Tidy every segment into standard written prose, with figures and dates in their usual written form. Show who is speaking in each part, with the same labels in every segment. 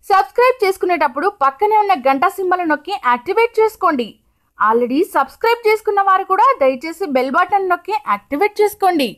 Speaker 1: Subscribe చేసుకునేటప్పుడు పక్కనే ఉన్న గంట సింబల్ నొక్కి యాక్టివేట్ చేసుకోండి. ఆల్రెడీ సబ్స్క్రైబ్ చేసుకున్న వారు కూడా దయచేసి బెల్ బటన్ నొక్కి యాక్టివేట్ చేసుకోండి.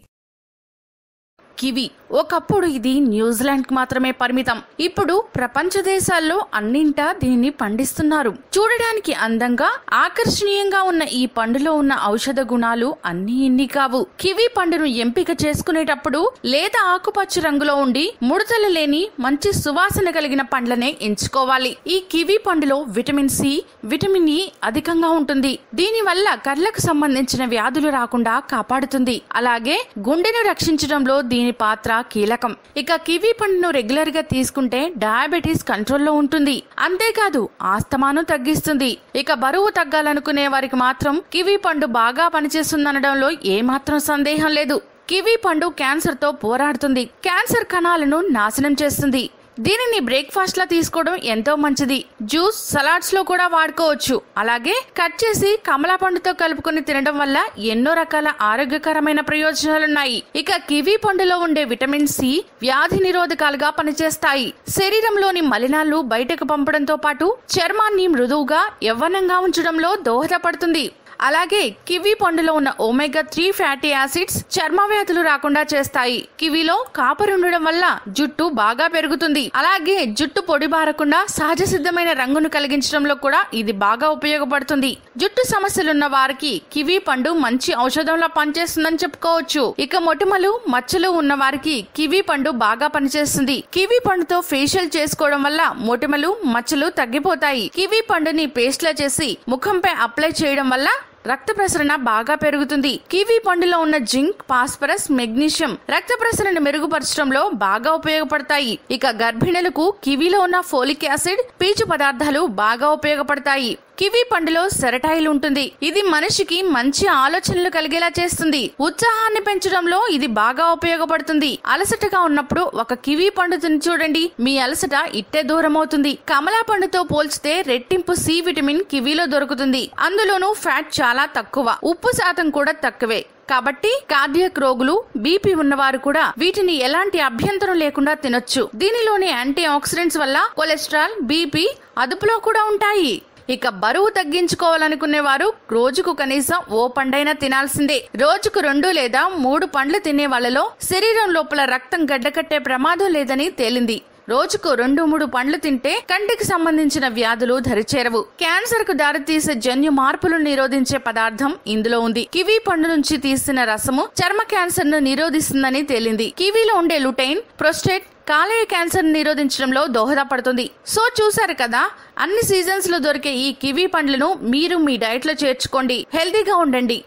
Speaker 2: కివి ఒకప్పుడు ఇది న్యూజిలాండ్కి మాత్రమే పరిమితం. ఇప్పుడు ప్రపంచ దేశాల్లో అన్నింటా దీన్ని పండిస్తున్నారు. చూడడానికి అందంగా ఆకర్షణీయంగా ఉన్న ఈ పండులో ఉన్న ఔషధ గుణాలు అన్ని ఇన్ని కావు. కివి పండును ఎంపిక చేసుకునేటప్పుడు లేత ఆకుపచ్చ రంగులో ఉండి ముడతలు లేని మంచి సువాసన కలిగిన పండ్లనే ఎంచుకోవాలి. ఈ కివి పండులో విటమిన్ సి, విటమిన్ ఇ అధికంగా ఉంటుంది. దీని వల్ల కళ్ళకు సంబంధించిన వ్యాధులు రాకుండా కాపాడుతుంది. అలాగే గుండెను రక్షించడంలో దీని పాత్ర కీలకం. ఇక కివి పండును రెగ్యులర్ గా తీసుకుంటే డయాబెటీస్ కంట్రోల్లో ఉంటుంది. అంతేకాదు ఆస్తమాను తగ్గిస్తుంది. ఇక బరువు తగ్గాలనుకునే వారికి మాత్రం కివి పండు బాగా పనిచేస్తుందనడంలో ఏమాత్రం సందేహం లేదు. కివి పండు క్యాన్సర్ తో పోరాడుతుంది. క్యాన్సర్ కణాలను నాశనం చేస్తుంది. దీనిని బ్రేక్ఫాస్ట్ లా తీసుకోవడం ఎంతో మంచిది. జ్యూస్, సలాడ్స్ లో కూడా వాడుకోవచ్చు. అలాగే కట్ చేసి కమలా పండుతో కలుపుకొని తినడం వల్ల ఎన్నో రకాల ఆరోగ్యకరమైన ప్రయోజనాలున్నాయి. ఇక కివి పండులో ఉండే విటమిన్ సి వ్యాధి నిరోధకాలుగా పనిచేస్తాయి. శరీరంలోని మలినాలు బయటకు పంపడంతో పాటు చర్మాన్ని మృదువుగా, యవ్వనంగా ఉంచడంలో దోహదపడుతుంది. అలాగే కివి పండులో ఉన్న ఒమేగా 3 ఫ్యాటీ యాసిడ్స్ చర్మ వ్యాధులు రాకుండా చేస్తాయి. కివిలో కాపర్ ఉండడం వల్ల జుట్టు బాగా పెరుగుతుంది. అలాగే జుట్టు పొడిబారకుండా సహజ సిద్ధమైన రంగును కలిగించడంలో కూడా ఇది బాగా ఉపయోగపడుతుంది. జుట్టు సమస్యలున్న వారికి కివి పండు మంచి ఔషధంలా పనిచేస్తుందని చెప్పుకోవచ్చు. ఇక మొటిమలు, మచ్చలు ఉన్న వారికి కివి పండు బాగా పనిచేస్తుంది. కివి పండుతో ఫేషియల్ చేసుకోవడం వల్ల మొటిమలు, మచ్చలు తగ్గిపోతాయి. కివి పండుని పేస్ట్ లా చేసి ముఖంపై అప్లై చేయడం వల్ల రక్త ప్రసరణ బాగా పెరుగుతుంది. కివి పండులో ఉన్న జింక్, ఫాస్ఫరస్, మెగ్నీషియం రక్త ప్రసరణ మెరుగుపరచడంలో బాగా ఉపయోగపడతాయి. ఇక గర్భిణులకు కివిలో ఉన్న ఫోలిక్ యాసిడ్, పీచు పదార్థాలు బాగా ఉపయోగపడతాయి. కివి పండులో సెరటైల్ ఉంటుంది. ఇది మనిషికి మంచి ఆలోచనలు కలిగేలా చేస్తుంది. ఉత్సాహాన్ని పెంచడంలో ఇది బాగా ఉపయోగపడుతుంది. అలసటగా ఉన్నప్పుడు ఒక కివి పండు తిని చూడండి, మీ అలసట ఇట్టే దూరం అవుతుంది. కమలా పండుతో పోల్చితే రెట్టింపు సి విటమిన్ కివిలో దొరుకుతుంది. అందులోనూ ఫ్యాట్ చాలా తక్కువ, ఉప్పు శాతం కూడా తక్కువే. కాబట్టి కార్డియాక్ రోగులు, బీపీ ఉన్నవారు కూడా వీటిని ఎలాంటి అభ్యంతరం లేకుండా తినొచ్చు. దీనిలోని యాంటీ ఆక్సిడెంట్స్ వల్ల కొలెస్ట్రాల్, బీపీ అదుపులో కూడా ఉంటాయి. ఇక బరువు తగ్గించుకోవాలనుకునే వారు రోజుకు కనీసం ఓ పండైనా తినాల్సిందే. రోజుకు 2 లేదా 3 పండ్లు తినే వాళ్ళలో శరీరం లోపల రక్తం గడ్డకట్టే ప్రమాదం లేదని తేలింది. రోజుకు 2-3 పండ్లు తింటే కంటికి సంబంధించిన వ్యాధులు దరిచేరవు. క్యాన్సర్ కు దారితీసే జన్యు మార్పులను నిరోధించే పదార్థం ఇందులో ఉంది. కివి పండు నుంచి తీసిన రసము చర్మ క్యాన్సర్ ను నిరోధిస్తుందని తేలింది. కివిలో ఉండే లుటైన్, ప్రోస్టేట్, కాలేయ క్యాన్సర్ నిరోధించడంలో దోహదపడుతుంది. సో చూసారు కదా, అన్ని సీజన్స్ లో దొరికే ఈ కివి పండ్లను మీరు మీ డైట్ లో చేర్చుకోండి. హెల్తీగా ఉండండి.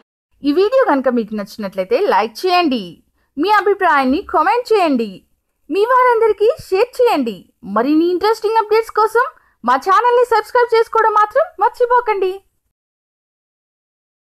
Speaker 1: ఈ వీడియో కనుక మీకు నచ్చినట్లయితే లైక్ చేయండి. మీ అభిప్రాయాన్ని కామెంట్ చేయండి. మీ వారందరికీ షేర్ చేయండి. మరిన్ని ఇంట్రెస్టింగ్ అప్డేట్స్ కోసం మా ఛానల్ ని సబ్స్క్రైబ్ చేసుకోవడం మాత్రం మర్చిపోకండి.